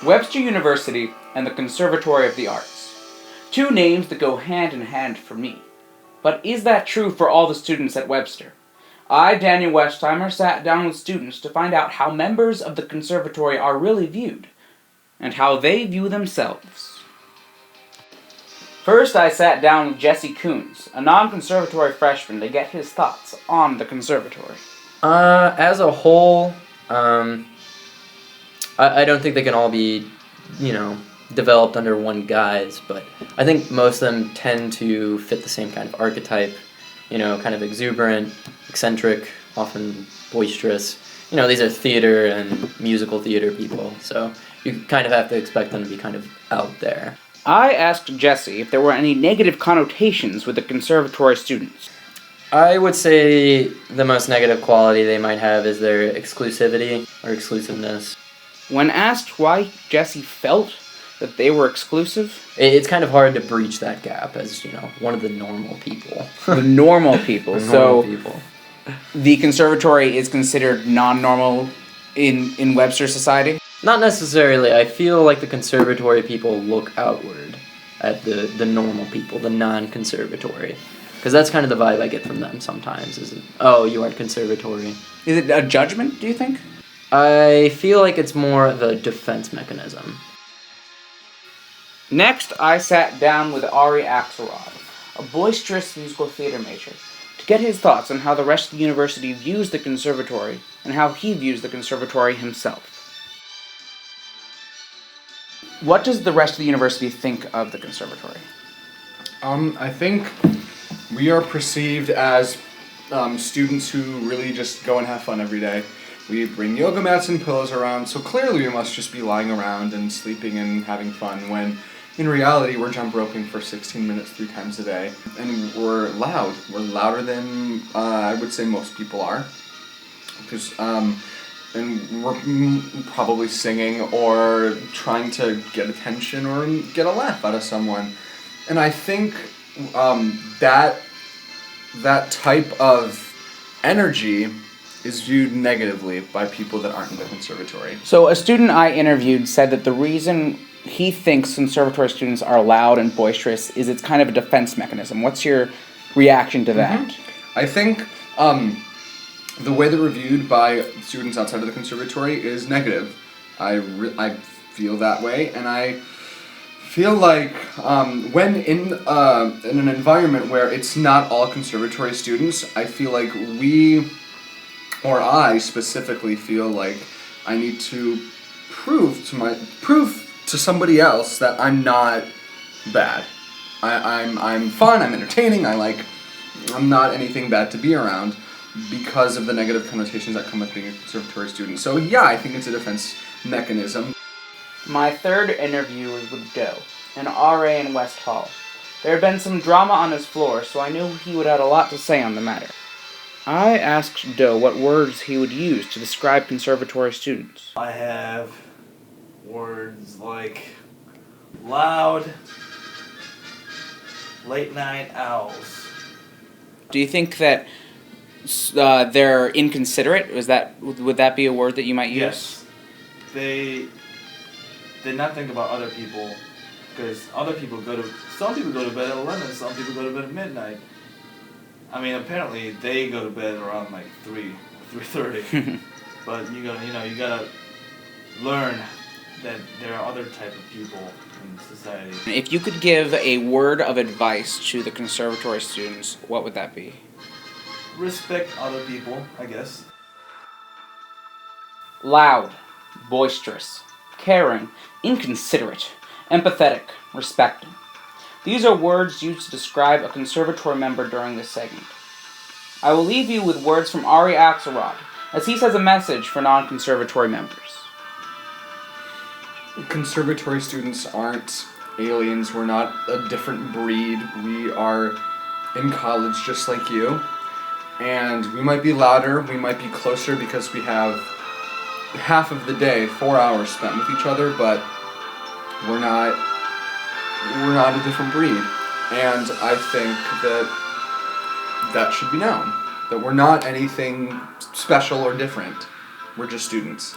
Webster University and the Conservatory of the Arts. Two names that go hand in hand for me. But is that true for all the students at Webster? I, Daniel Westheimer, sat down with students to find out how members of the conservatory are really viewed, and how they view themselves. First, I sat down with Jesse Coons, a non-conservatory freshman, to get his thoughts on the conservatory. As a whole, I don't think they can all be, developed under one guise, but I think most of them tend to fit the same kind of archetype, kind of exuberant, eccentric, often boisterous. These are theater and musical theater people, so you kind of have to expect them to be kind of out there. I asked Jesse if there were any negative connotations with the conservatory students. I would say the most negative quality they might have is their exclusivity or exclusiveness. When asked why Jesse felt that they were exclusive, it's kind of hard to breach that gap as, one of the normal people. The normal people. Normal people. The conservatory is considered non-normal in Webster society? Not necessarily. I feel like the conservatory people look outward at the normal people, the non-conservatory. Because that's kind of the vibe I get from them sometimes, is, oh, you aren't conservatory. Is it a judgment, do you think? I feel like it's more of a defense mechanism. Next, I sat down with Ari Axelrod, a boisterous musical theater major, to get his thoughts on how the rest of the university views the conservatory and how he views the conservatory himself. What does the rest of the university think of the conservatory? I think we are perceived as students who really just go and have fun every day. We bring yoga mats and pillows around, so clearly we must just be lying around and sleeping and having fun, when in reality we're jump roping for 16 minutes 3 times a day. And we're loud. We're louder than I would say most people are. Because, and we're probably singing or trying to get attention or get a laugh out of someone. And I think that type of energy is viewed negatively by people that aren't in the conservatory. So a student I interviewed said that the reason he thinks conservatory students are loud and boisterous is it's kind of a defense mechanism. What's your reaction to that? Mm-hmm. I think the way they're reviewed by students outside of the conservatory is negative. I feel that way, and I feel like when in an environment where it's not all conservatory students, I feel like I specifically feel like I need to prove to somebody else that I'm not bad. I'm fun, I'm entertaining, I'm not anything bad to be around because of the negative connotations that come with being a conservatory student. So yeah, I think it's a defense mechanism. My third interview was with Doe, an RA in West Hall. There had been some drama on his floor, so I knew he would have a lot to say on the matter. I asked Doe what words he would use to describe conservatory students. I have words like loud, late night owls. Do you think that they're inconsiderate? Would that be a word that you might use? Yes. They not think about other people, because some people go to bed at 11, some people go to bed at midnight. I mean, apparently they go to bed around like 3:30. But you gotta learn that there are other type of people in society. If you could give a word of advice to the conservatory students, what would that be? Respect other people, I guess. Loud, boisterous, caring, inconsiderate, empathetic, respecting. These are words used to describe a conservatory member during this segment. I will leave you with words from Ari Axelrod, as he says a message for non-conservatory members. Conservatory students aren't aliens. We're not a different breed. We are in college just like you. And we might be louder, we might be closer because we have half of the day, 4 hours spent with each other, but we're not a different breed. And I think that should be known, that we're not anything special or different. We're just students.